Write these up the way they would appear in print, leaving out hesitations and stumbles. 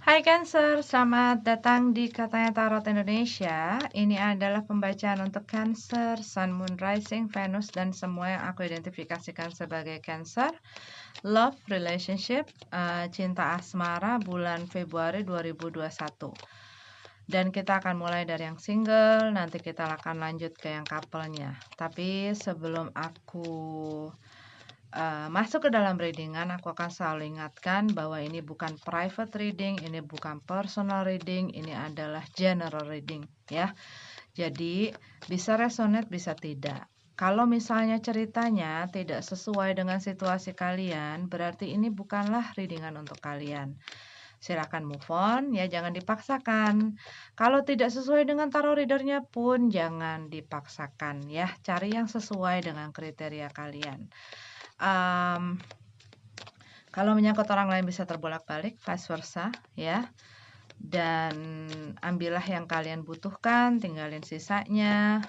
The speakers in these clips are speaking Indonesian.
Hai Cancer, selamat datang di Katanya Tarot Indonesia. Ini adalah pembacaan untuk Cancer, Sun, Moon, Rising, Venus, dan semua yang aku identifikasikan sebagai Cancer. Love, relationship, cinta asmara bulan Februari 2021. Dan kita akan mulai dari yang single, nanti kita akan lanjut ke yang couple-nya. Tapi sebelum aku masuk ke dalam readingan, aku akan selalu ingatkan bahwa ini bukan private reading, ini bukan personal reading, ini adalah general reading ya. Jadi bisa resonate, bisa tidak. Kalau misalnya ceritanya tidak sesuai dengan situasi kalian, berarti ini bukanlah readingan untuk kalian. Silakan move on ya, jangan dipaksakan. Kalau tidak sesuai dengan tarot readernya pun jangan dipaksakan ya. Cari yang sesuai dengan kriteria kalian. Kalau menyangkut orang lain bisa terbolak-balik, vice versa ya. Dan ambillah yang kalian butuhkan, tinggalin sisanya.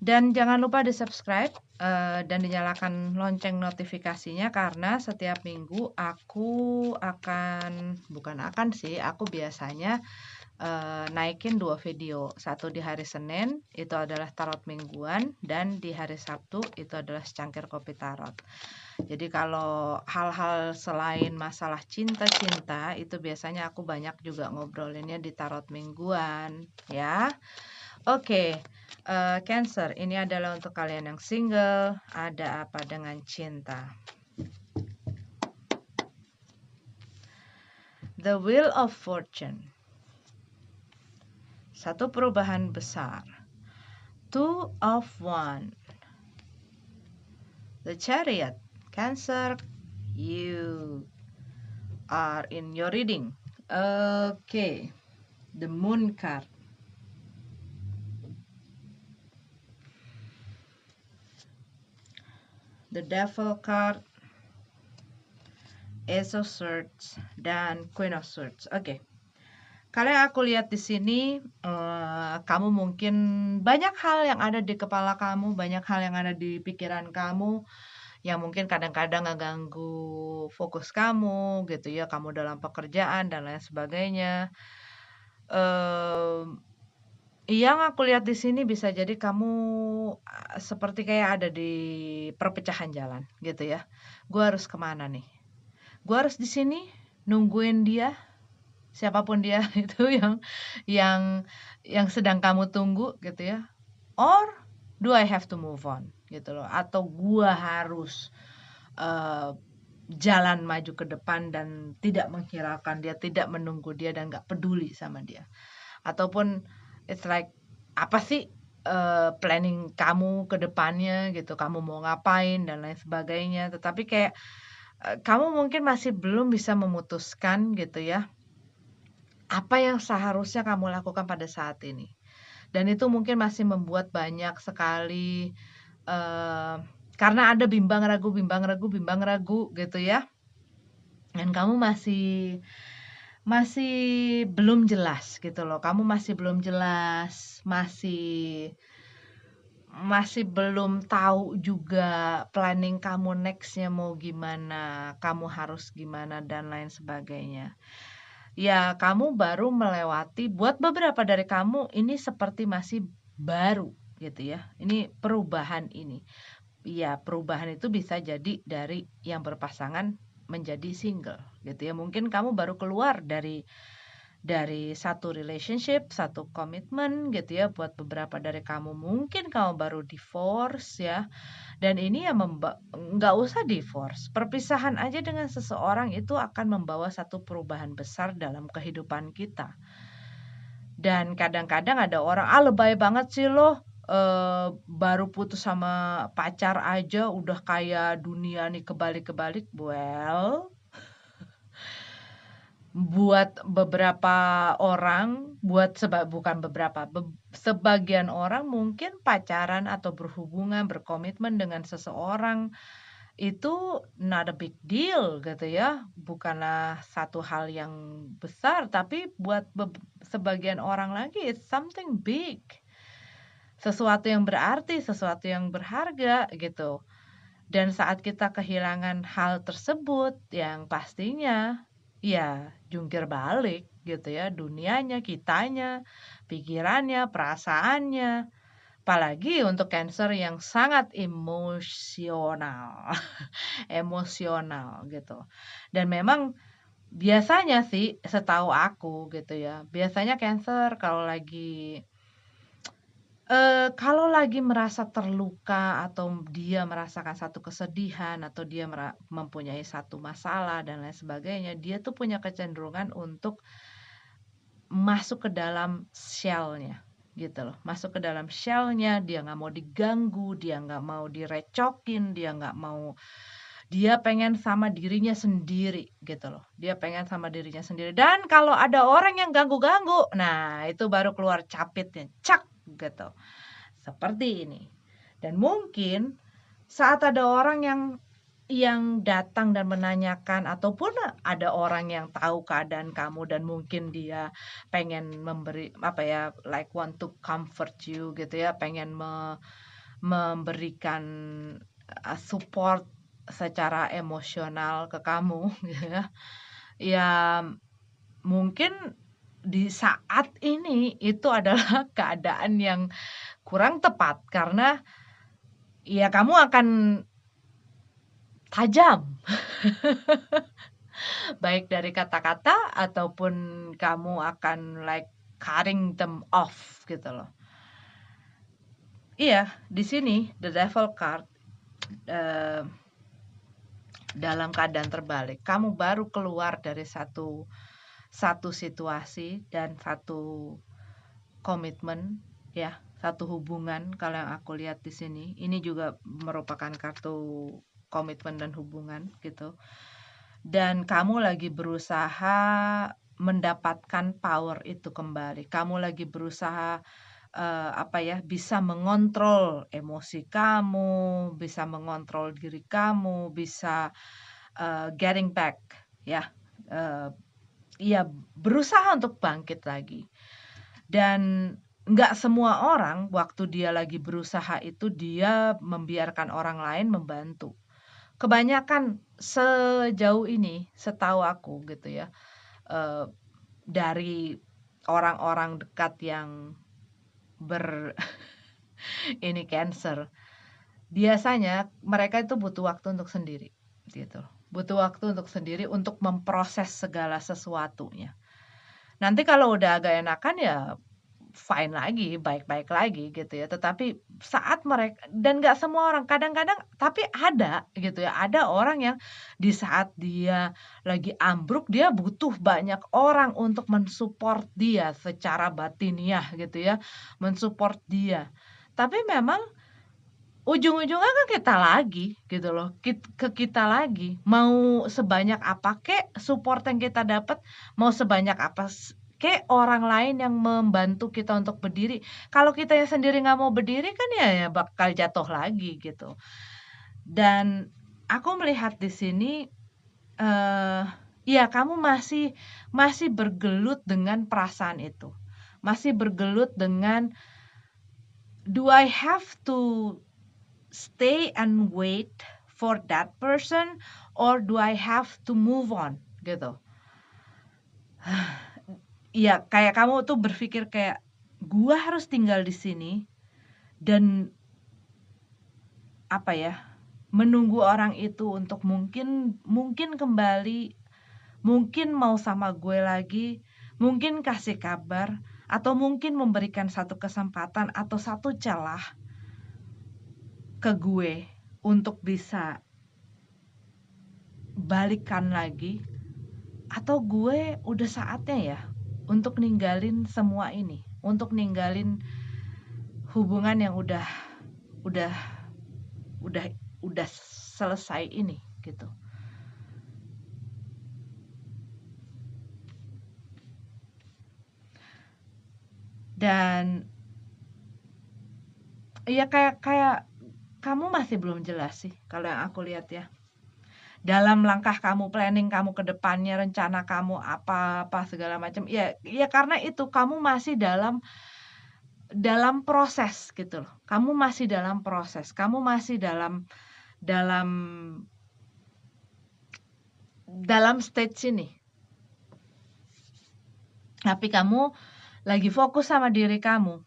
Dan jangan lupa di subscribe dan dinyalakan lonceng notifikasinya, karena setiap minggu aku biasanya naikin 2 video. Satu di hari Senin, itu adalah tarot mingguan, dan di hari Sabtu itu adalah secangkir kopi tarot. Jadi kalau hal-hal selain masalah cinta-cinta, itu biasanya aku banyak juga ngobrolinnya di tarot mingguan ya. Oke, Cancer, ini adalah untuk kalian yang single. Ada apa dengan cinta? The Wheel of Fortune. Satu perubahan besar. Two of Wands. The Chariot. Cancer, you are in your reading. Okay, the Moon card. The Devil card, Ace of Swords, dan Queen of Swords. Oke. Kalau yang aku lihat di sini, kamu mungkin banyak hal yang ada di kepala kamu, banyak hal yang ada di pikiran kamu, yang mungkin kadang-kadang ngeganggu fokus kamu, gitu ya, kamu dalam pekerjaan dan lain sebagainya. Yang aku lihat di sini bisa jadi kamu seperti kayak ada di perpecahan jalan, gitu ya. Gue harus kemana nih? Gue harus di sini nungguin dia, siapapun dia itu yang sedang kamu tunggu, gitu ya. Or do I have to move on, gitu loh. Atau gue harus jalan maju ke depan dan tidak menghiraukan dia, tidak menunggu dia, dan gak peduli sama dia. Ataupun it's like, apa sih planning kamu ke depannya, gitu, kamu mau ngapain dan lain sebagainya. Tetapi kayak kamu mungkin masih belum bisa memutuskan, gitu ya, apa yang seharusnya kamu lakukan pada saat ini. Dan itu mungkin masih membuat banyak sekali karena ada bimbang ragu gitu ya. Dan kamu masih belum jelas, gitu loh. Kamu masih belum jelas, masih belum tahu juga planning kamu nextnya mau gimana, kamu harus gimana dan lain sebagainya. Ya, kamu baru melewati, buat beberapa dari kamu ini seperti masih baru, gitu ya. Ini perubahan ini. Ya, perubahan itu bisa jadi dari yang berpasangan menjadi single, gitu ya. Mungkin kamu baru keluar dari satu relationship, satu komitmen, gitu ya. Buat beberapa dari kamu mungkin kamu baru divorce ya. Dan ini ya nggak usah divorce. Perpisahan aja dengan seseorang itu akan membawa satu perubahan besar dalam kehidupan kita. Dan kadang-kadang ada orang, lebay banget sih lo, baru putus sama pacar aja udah kayak dunia nih kebalik-kebalik. Well, buat beberapa orang, sebagian orang mungkin pacaran atau berhubungan, berkomitmen dengan seseorang itu not a big deal, gitu ya. Bukanlah satu hal yang besar, tapi buat sebagian orang lagi it's something big. Sesuatu yang berarti, sesuatu yang berharga, gitu. Dan saat kita kehilangan hal tersebut, yang pastinya ya jungkir balik gitu ya, dunianya, kitanya, pikirannya, perasaannya. Apalagi untuk Cancer yang sangat emosional, emosional gitu. Dan memang biasanya sih setahu aku gitu ya, biasanya Cancer kalau lagi merasa terluka atau dia merasakan satu kesedihan atau dia mempunyai satu masalah dan lain sebagainya, dia tuh punya kecenderungan untuk masuk ke dalam shell-nya gitu loh. Masuk ke dalam shell-nya, dia nggak mau diganggu, dia nggak mau direcokin, dia pengen sama dirinya sendiri gitu loh. Dia pengen sama dirinya sendiri. Dan kalau ada orang yang ganggu-ganggu, nah itu baru keluar capitnya, cak gitu. Seperti ini. Dan mungkin saat ada orang yang datang dan menanyakan ataupun ada orang yang tahu keadaan kamu dan mungkin dia pengen memberi apa ya, like want to comfort you gitu ya, pengen memberikan support secara emosional ke kamu gitu ya. Ya mungkin di saat ini itu adalah keadaan yang kurang tepat karena ya kamu akan tajam baik dari kata-kata ataupun kamu akan like cutting them off gitu loh. Iya, di sini the devil card eh, dalam keadaan terbalik. Kamu baru keluar dari satu situasi dan satu komitmen ya, satu hubungan kalau yang aku lihat di sini. Ini juga merupakan kartu komitmen dan hubungan gitu. Dan kamu lagi berusaha mendapatkan power itu kembali. Kamu lagi berusaha bisa mengontrol emosi kamu, bisa mengontrol diri kamu, bisa getting back ya. Uh, ya berusaha untuk bangkit lagi. Dan nggak semua orang waktu dia lagi berusaha itu dia membiarkan orang lain membantu. Kebanyakan sejauh ini, setahu aku gitu ya, dari orang-orang dekat yang ini Cancer, biasanya mereka itu butuh waktu untuk sendiri, gitu. Butuh waktu untuk sendiri untuk memproses segala sesuatunya. Nanti kalau udah agak enakan ya fine lagi, baik-baik lagi gitu ya. Tetapi saat mereka dan nggak semua orang, kadang-kadang tapi ada gitu ya, ada orang yang di saat dia lagi ambruk, dia butuh banyak orang untuk mensupport dia secara batiniah gitu ya, mensupport dia. Tapi memang ujung-ujungnya kan kita lagi gitu loh, ke kita lagi. Mau sebanyak apa kek support yang kita dapat, mau sebanyak apa kek orang lain yang membantu kita untuk berdiri. Kalau kita yang sendiri nggak mau berdiri kan ya bakal jatuh lagi gitu. Dan aku melihat di sini eh ya kamu masih bergelut dengan perasaan itu. Masih bergelut dengan do I have to stay and wait for that person or do I have to move on gitu. Iya, kayak kamu tuh berpikir kayak gua harus tinggal di sini dan apa ya, menunggu orang itu untuk mungkin kembali, mungkin mau sama gue lagi, mungkin kasih kabar atau mungkin memberikan satu kesempatan atau satu celah ke gue untuk bisa balikan lagi. Atau gue udah saatnya ya untuk ninggalin semua ini, untuk ninggalin hubungan yang udah udah udah selesai ini gitu. Dan ya kayak kayak kamu masih belum jelas sih kalau yang aku lihat ya. Dalam langkah kamu, planning kamu ke depannya, rencana kamu apa segala macam. Ya karena itu kamu masih dalam proses gitu loh. Kamu masih dalam proses. Kamu masih dalam stage ini. Tapi kamu lagi fokus sama diri kamu.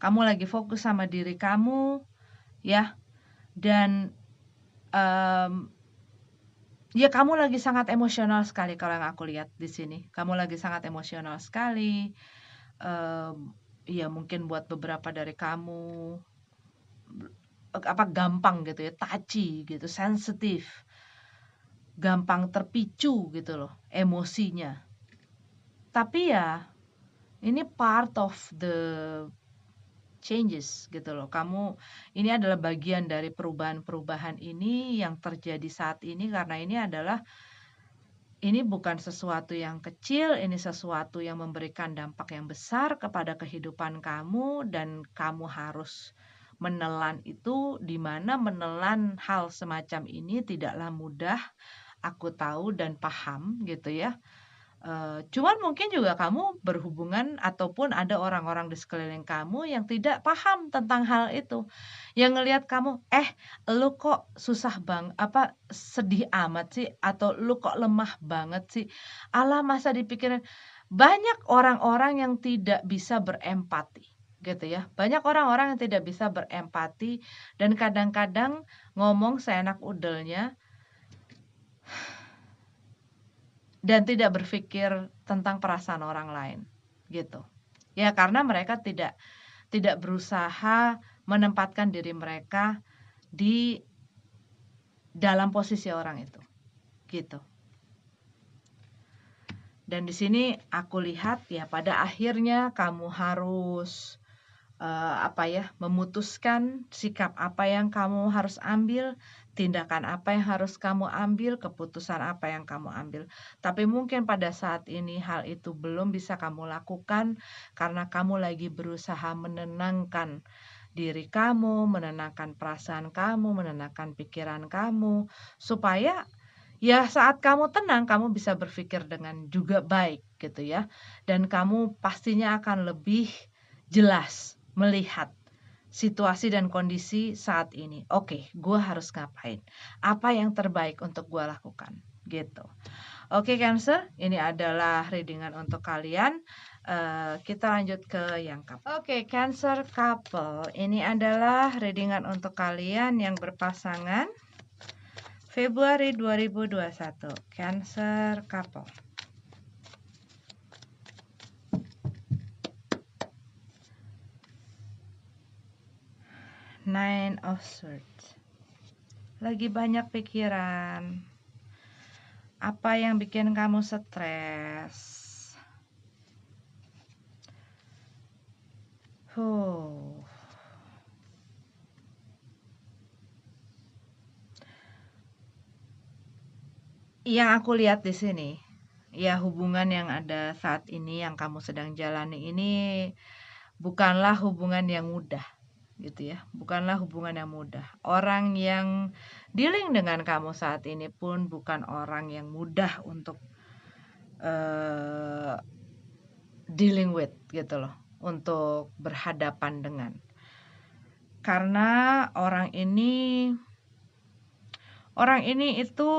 Kamu lagi fokus sama diri kamu, ya. Dan ya kamu lagi sangat emosional sekali kalau yang aku lihat di sini. Kamu lagi sangat emosional sekali. Ya mungkin buat beberapa dari kamu gampang gitu ya, touchy gitu, sensitif, gampang terpicu gitu loh emosinya. Tapi ya ini part of the changes gitu loh. Ini adalah bagian dari perubahan-perubahan ini yang terjadi saat ini, karena ini bukan sesuatu yang kecil, ini sesuatu yang memberikan dampak yang besar kepada kehidupan kamu, dan kamu harus menelan itu, di mana menelan hal semacam ini tidaklah mudah. Aku tahu dan paham gitu ya. Cuman mungkin juga kamu berhubungan ataupun ada orang-orang di sekeliling kamu yang tidak paham tentang hal itu. Yang ngelihat kamu, lu kok sedih amat sih, atau lu kok lemah banget sih. Alah, masa dipikirin. Banyak orang-orang yang tidak bisa berempati gitu ya. Banyak orang-orang yang tidak bisa berempati dan kadang-kadang ngomong seenak udelnya dan tidak berpikir tentang perasaan orang lain, gitu. Ya karena mereka tidak berusaha menempatkan diri mereka di dalam posisi orang itu, gitu. Dan di sini aku lihat ya pada akhirnya kamu harus memutuskan sikap apa yang kamu harus ambil, tindakan apa yang harus kamu ambil, keputusan apa yang kamu ambil. Tapi mungkin pada saat ini hal itu belum bisa kamu lakukan karena kamu lagi berusaha menenangkan diri kamu, menenangkan perasaan kamu, menenangkan pikiran kamu, supaya ya saat kamu tenang, kamu bisa berpikir dengan juga baik gitu ya. Dan kamu pastinya akan lebih jelas melihat situasi dan kondisi saat ini. Oke, gue harus ngapain? Apa yang terbaik untuk gue lakukan? Gitu. Oke, Cancer, ini adalah readingan untuk kalian. Kita lanjut ke yang couple. Oke, Cancer couple. Ini adalah readingan untuk kalian yang berpasangan Februari 2021. Cancer couple. Nine of Swords. Lagi banyak pikiran. Apa yang bikin kamu stres? Yang aku lihat di sini, ya hubungan yang ada saat ini yang kamu sedang jalani ini bukanlah hubungan yang mudah. Gitu ya, bukanlah hubungan yang mudah. Orang yang dealing dengan kamu saat ini pun bukan orang yang mudah untuk dealing with gitu loh, untuk berhadapan dengan. Karena orang ini itu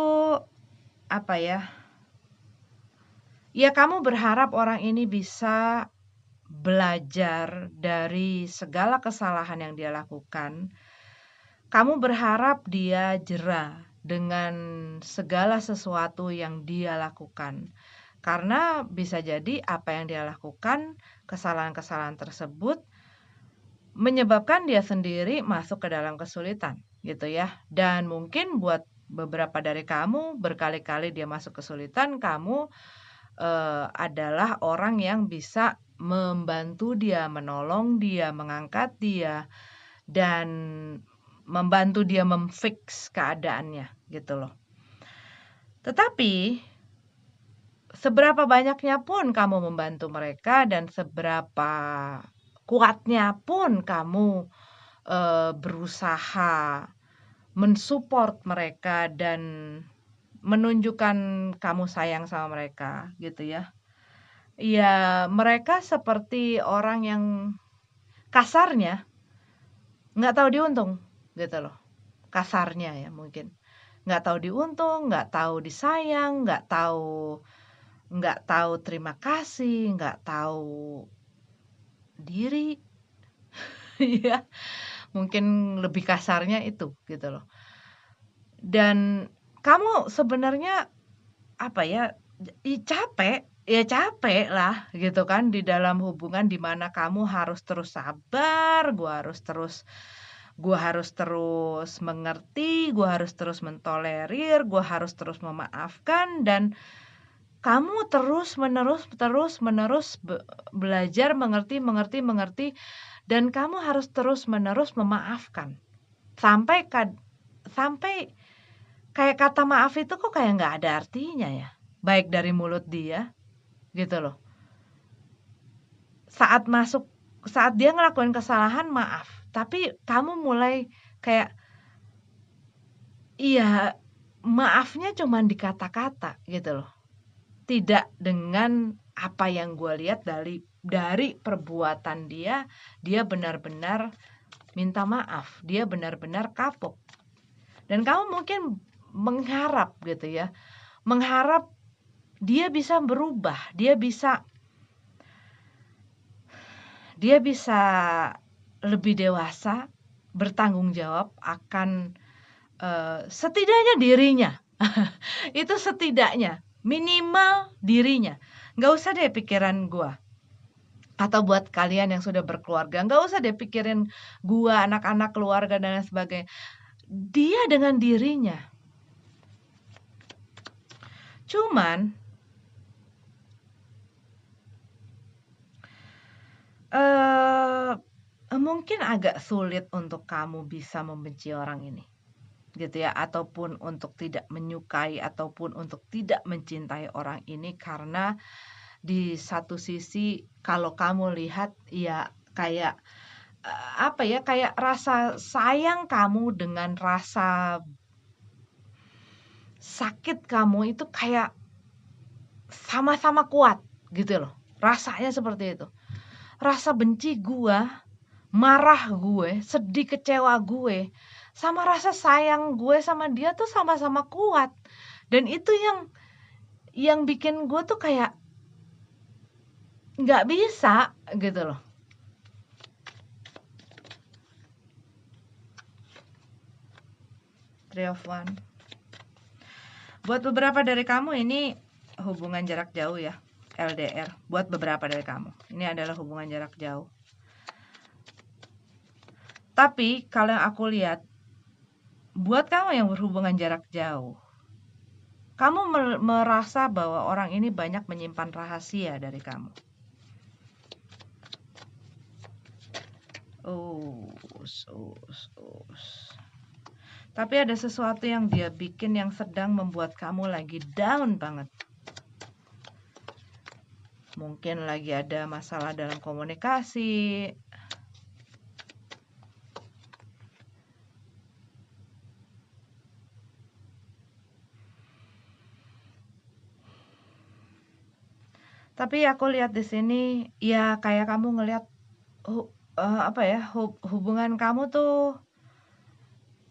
ya kamu berharap orang ini bisa belajar dari segala kesalahan yang dia lakukan. Kamu berharap dia jera dengan segala sesuatu yang dia lakukan. Karena bisa jadi apa yang dia lakukan, kesalahan-kesalahan tersebut menyebabkan dia sendiri masuk ke dalam kesulitan, gitu ya. Dan mungkin buat beberapa dari kamu, berkali-kali dia masuk kesulitan, kamu adalah orang yang bisa membantu dia, menolong dia, mengangkat dia, dan membantu dia memfix keadaannya gitu loh. Tetapi seberapa banyaknya pun kamu membantu mereka dan seberapa kuatnya pun kamu berusaha mensupport mereka dan menunjukkan kamu sayang sama mereka gitu ya. Ya mereka seperti orang yang kasarnya nggak tahu diuntung gitu loh. Kasarnya ya mungkin. Nggak tahu diuntung, nggak tahu disayang, nggak tahu nggak tahu terima kasih, nggak tahu diri. Ya, mungkin lebih kasarnya itu gitu loh. Dan kamu sebenarnya apa ya, ya capek lah gitu kan di dalam hubungan di mana kamu harus terus sabar, gua harus terus mengerti, gua harus terus mentolerir, gua harus terus memaafkan, dan kamu terus-menerus belajar mengerti, dan kamu harus terus-menerus memaafkan. Sampai sampai kayak kata maaf itu kok kayak nggak ada artinya ya, baik dari mulut dia, gitu loh. Saat dia ngelakuin kesalahan, maaf, tapi kamu mulai kayak, iya, maafnya cuman di kata-kata gitu loh. Tidak dengan apa yang gue lihat dari perbuatan dia benar-benar minta maaf, dia benar-benar kapok. Dan kamu mungkin mengharap gitu ya, mengharap dia bisa berubah, dia bisa lebih dewasa, bertanggung jawab akan setidaknya dirinya. Itu setidaknya, minimal dirinya. Nggak usah deh pikiran gua. Atau buat kalian yang sudah berkeluarga, nggak usah deh pikirin gua, anak-anak, keluarga, dan lain sebagainya. Dia dengan dirinya. Cuman mungkin agak sulit untuk kamu bisa membenci orang ini, gitu ya, ataupun untuk tidak menyukai, ataupun untuk tidak mencintai orang ini, karena di satu sisi kalau kamu lihat ya kayak apa ya, kayak rasa sayang kamu dengan rasa sakit kamu itu kayak sama-sama kuat gitu loh. Rasanya seperti itu. Rasa benci gua, marah gue, sedih, kecewa gue, sama rasa sayang gue sama dia tuh sama-sama kuat. Dan itu yang bikin gue tuh kayak nggak bisa gitu loh. Three of One. Buat beberapa dari kamu ini hubungan jarak jauh ya, LDR. Buat beberapa dari kamu, ini adalah hubungan jarak jauh. Tapi kalau yang aku lihat, buat kamu yang berhubungan jarak jauh, kamu merasa bahwa orang ini banyak menyimpan rahasia dari kamu. Tapi ada sesuatu yang dia bikin yang sedang membuat kamu lagi down banget. Mungkin lagi ada masalah dalam komunikasi. Tapi aku lihat di sini ya kayak kamu ngelihat hubungan kamu tuh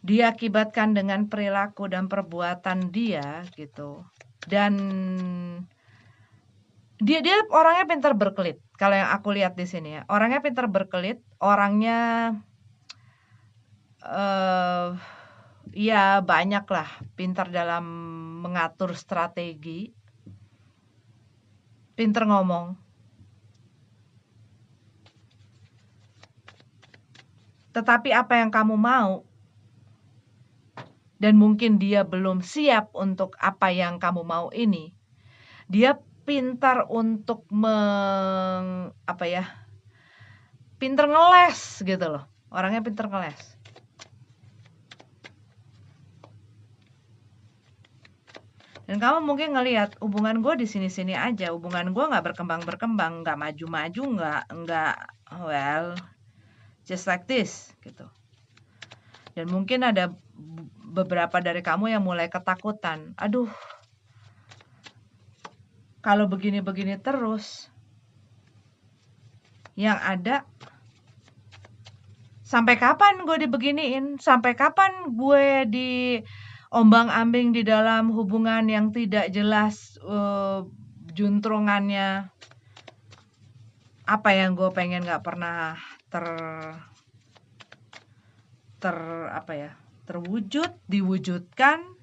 diakibatkan dengan perilaku dan perbuatan dia gitu. Dan dia orangnya pintar berkelit. Kalau yang aku lihat di sini ya, orangnya pintar berkelit, orangnya ya banyak lah, pintar dalam mengatur strategi, pintar ngomong. Tetapi apa yang kamu mau, dan mungkin dia belum siap untuk apa yang kamu mau ini, dia pintar untuk pintar ngeles gitu loh. Orangnya pintar ngeles. Dan kamu mungkin ngelihat hubungan gue di sini-sini aja, hubungan gue nggak berkembang, nggak maju-maju, nggak well, just like this gitu. Dan mungkin ada beberapa dari kamu yang mulai ketakutan. Aduh, kalau begini-begini terus, yang ada sampai kapan gue dibeginiin? Sampai kapan gue diombang-ambing di dalam hubungan yang tidak jelas juntrungannya apa yang gue pengen nggak pernah terwujud, diwujudkan.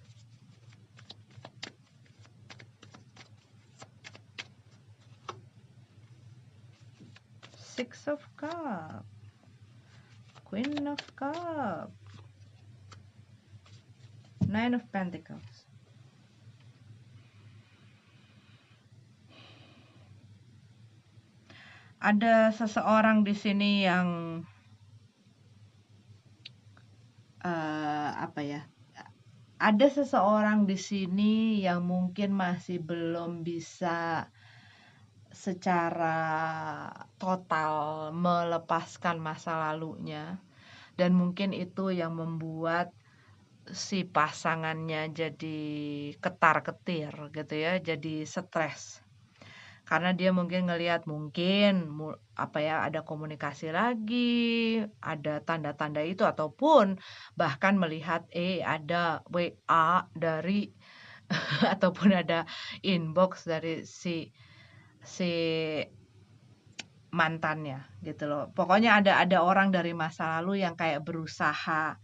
Six of Cups, Queen of Cups, Nine of Pentacles. Ada seseorang di sini yang ada seseorang di sini yang mungkin masih belum bisa secara total melepaskan masa lalunya, dan mungkin itu yang membuat si pasangannya jadi ketar-ketir gitu ya, jadi stres. Karena dia mungkin ngelihat ada komunikasi lagi, ada tanda-tanda itu, ataupun bahkan melihat ada WA dari ataupun ada inbox dari si mantannya gitu loh. Pokoknya ada orang dari masa lalu yang kayak berusaha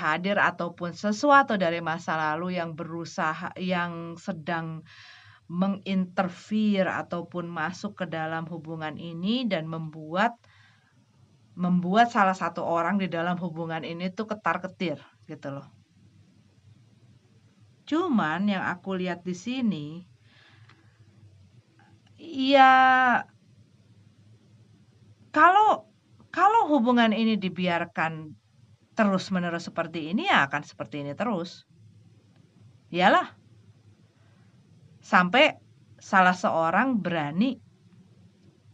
hadir, ataupun sesuatu dari masa lalu yang sedang menginterfere ataupun masuk ke dalam hubungan ini dan membuat salah satu orang di dalam hubungan ini tuh ketar-ketir gitu loh. Cuman yang aku lihat di sini, ya kalau hubungan ini dibiarkan terus-menerus seperti ini, ya akan seperti ini terus. Iyalah. Sampai salah seorang berani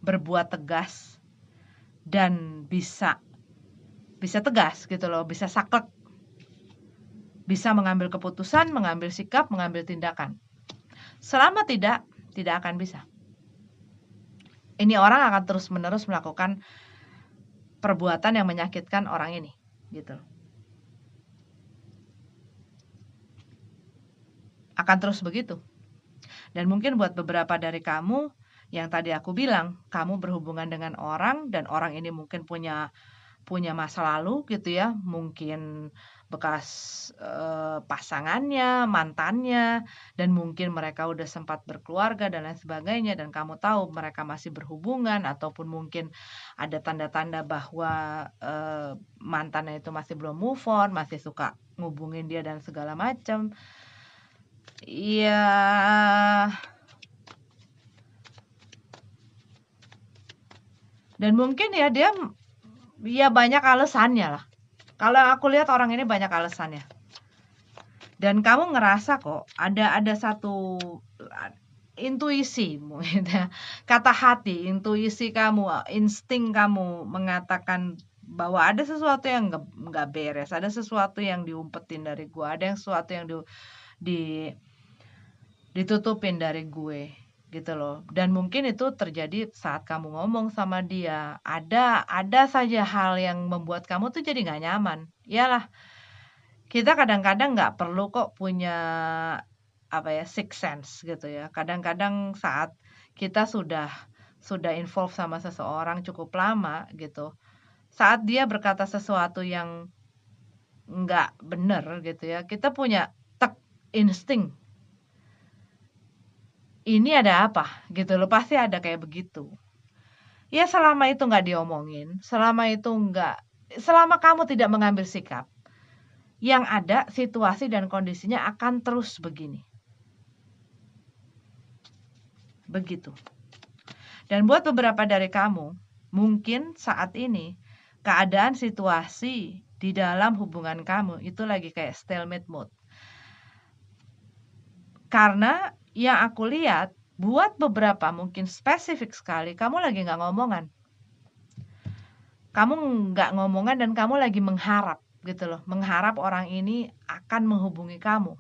berbuat tegas dan bisa tegas gitu loh, bisa saklek, bisa mengambil keputusan, mengambil sikap, mengambil tindakan. Selama tidak akan bisa. Ini orang akan terus-menerus melakukan perbuatan yang menyakitkan orang ini gitu. Akan terus begitu. Dan mungkin buat beberapa dari kamu yang tadi aku bilang, kamu berhubungan dengan orang dan orang ini mungkin punya masa lalu gitu ya, mungkin bekas pasangannya, mantannya, dan mungkin mereka udah sempat berkeluarga dan lain sebagainya, dan kamu tahu mereka masih berhubungan, ataupun mungkin ada tanda-tanda bahwa mantannya itu masih belum move on, masih suka ngubungin dia dan segala macam. Iya, dan mungkin ya dia banyak alasannya lah. Kalau aku lihat orang ini banyak alasannya. Dan kamu ngerasa kok ada satu intuisi, kata hati, intuisi kamu, insting kamu mengatakan bahwa ada sesuatu yang nggak beres, ada sesuatu yang diumpetin dari gue, ada sesuatu yang ditutupin dari gue gitu loh. Dan mungkin itu terjadi saat kamu ngomong sama dia, ada saja hal yang membuat kamu tuh jadi nggak nyaman. Iyalah, kita kadang-kadang nggak perlu kok punya sixth sense gitu ya. Kadang-kadang saat kita sudah involve sama seseorang cukup lama gitu, saat dia berkata sesuatu yang nggak bener gitu ya, kita punya insting, ini ada apa gitu loh, pasti ada kayak begitu. Ya selama itu nggak diomongin, selama kamu tidak mengambil sikap, yang ada situasi dan kondisinya akan terus begini. Begitu. Dan buat beberapa dari kamu, mungkin saat ini keadaan situasi di dalam hubungan kamu itu lagi kayak stalemate mode. Karena yang aku lihat, buat beberapa mungkin spesifik sekali, kamu lagi nggak ngomongan. Kamu nggak ngomongan dan kamu lagi mengharap gitu loh. Mengharap orang ini akan menghubungi kamu,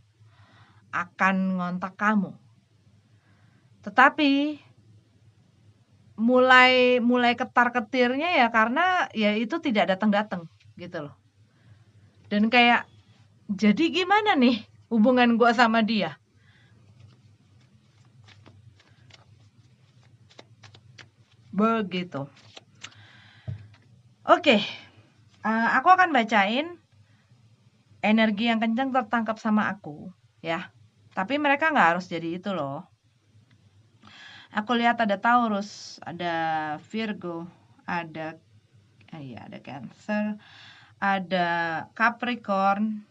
akan ngontak kamu. Tetapi mulai ketar-ketirnya ya karena ya itu tidak datang-datang gitu loh. Dan kayak, jadi gimana nih hubungan gue sama dia? Begitu. Oke, aku akan bacain energi yang kencang tertangkap sama aku, ya. Tapi mereka nggak harus jadi itu loh. Aku lihat ada Taurus, ada Virgo, ada Cancer, ada Capricorn,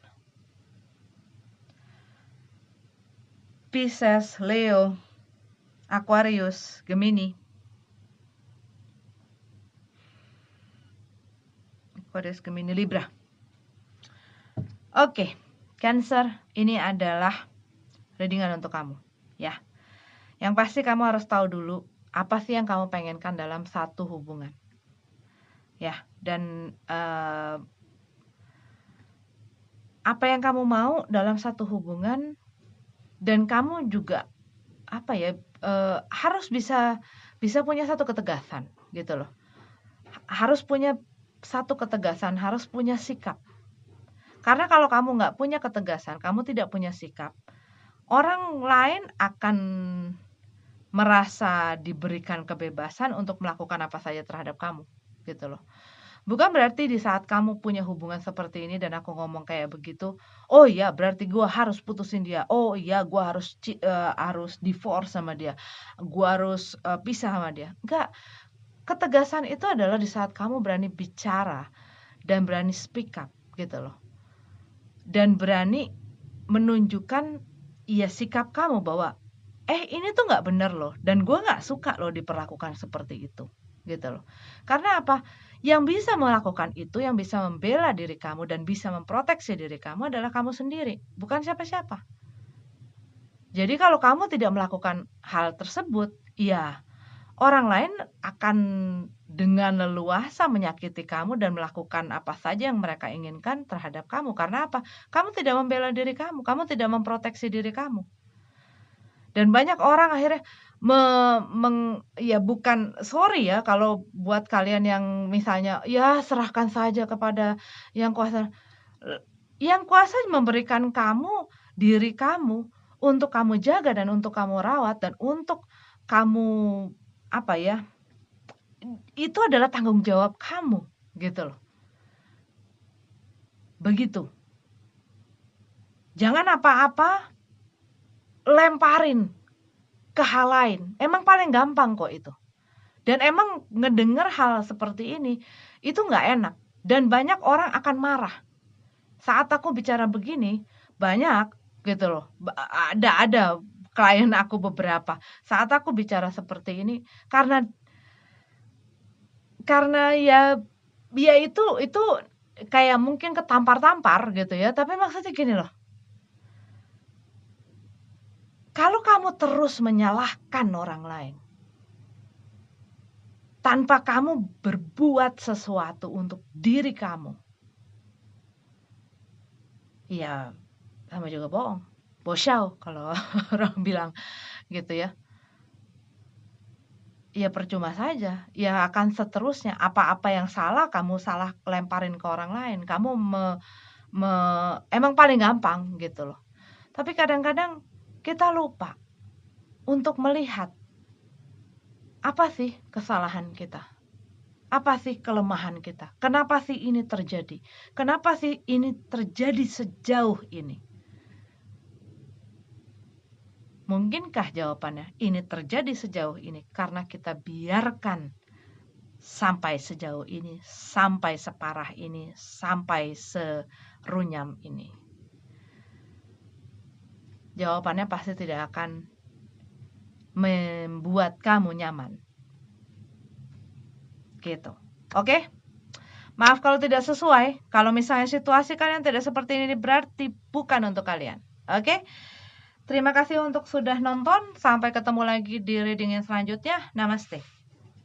Pisces, Leo, Aquarius, Gemini. Aquarius, Gemini, Libra. Oke, Cancer, ini adalah readingan untuk kamu, ya. Yang pasti kamu harus tahu dulu apa sih yang kamu pengenkan dalam satu hubungan, ya. Dan apa yang kamu mau dalam satu hubungan, dan kamu juga harus bisa punya satu ketegasan gitu loh. Harus punya satu ketegasan, harus punya sikap. Karena kalau kamu nggak punya ketegasan, kamu tidak punya sikap, orang lain akan merasa diberikan kebebasan untuk melakukan apa saja terhadap kamu, gitu loh. Bukan berarti di saat kamu punya hubungan seperti ini dan aku ngomong kayak begitu, oh iya berarti gue harus putusin dia, oh iya gue harus divorce sama dia, gue harus pisah sama dia. Enggak, ketegasan itu adalah di saat kamu berani bicara dan berani speak up gitu loh. Dan berani menunjukkan sikap kamu bahwa ini tuh nggak bener loh, dan gue nggak suka loh diperlakukan seperti itu gitu loh. Karena apa? Yang bisa melakukan itu, yang bisa membela diri kamu dan bisa memproteksi diri kamu adalah kamu sendiri, bukan siapa-siapa. Jadi kalau kamu tidak melakukan hal tersebut, ya orang lain akan dengan leluasa menyakiti kamu dan melakukan apa saja yang mereka inginkan terhadap kamu. Karena apa? Kamu tidak membela diri kamu tidak memproteksi diri kamu. Dan banyak orang akhirnya bukan, sorry ya kalau buat kalian yang misalnya, ya serahkan saja kepada yang kuasa. Yang kuasa memberikan kamu diri kamu untuk kamu jaga dan untuk kamu rawat dan untuk kamu itu adalah tanggung jawab kamu gitu loh. Begitu. Jangan apa-apa lemparin ke hal lain. Emang paling gampang kok itu. Dan emang ngedenger hal seperti ini itu nggak enak dan banyak orang akan marah. Saat aku bicara begini, banyak gitu loh. Ada klien aku beberapa. Saat aku bicara seperti ini karena ya itu kayak mungkin ketampar-tampar gitu ya, tapi maksudnya gini loh. Kalau kamu terus menyalahkan orang lain tanpa kamu berbuat sesuatu untuk diri kamu, ya sama juga bohong. Bosyau kalau orang bilang gitu ya. Ya percuma saja. Ya akan seterusnya. Apa-apa yang salah kamu salah lemparin ke orang lain. Kamu emang paling gampang gitu loh. Tapi kadang-kadang kita lupa untuk melihat apa sih kesalahan kita? Apa sih kelemahan kita? Kenapa sih ini terjadi? Kenapa sih ini terjadi sejauh ini? Mungkinkah jawabannya ini terjadi sejauh ini karena kita biarkan sampai sejauh ini, sampai separah ini, sampai serunyam ini? Jawabannya pasti tidak akan membuat kamu nyaman. Gitu. Oke? Maaf kalau tidak sesuai. Kalau misalnya situasi kalian tidak seperti ini berarti bukan untuk kalian. Oke? Terima kasih untuk sudah nonton. Sampai ketemu lagi di reading yang selanjutnya. Namaste.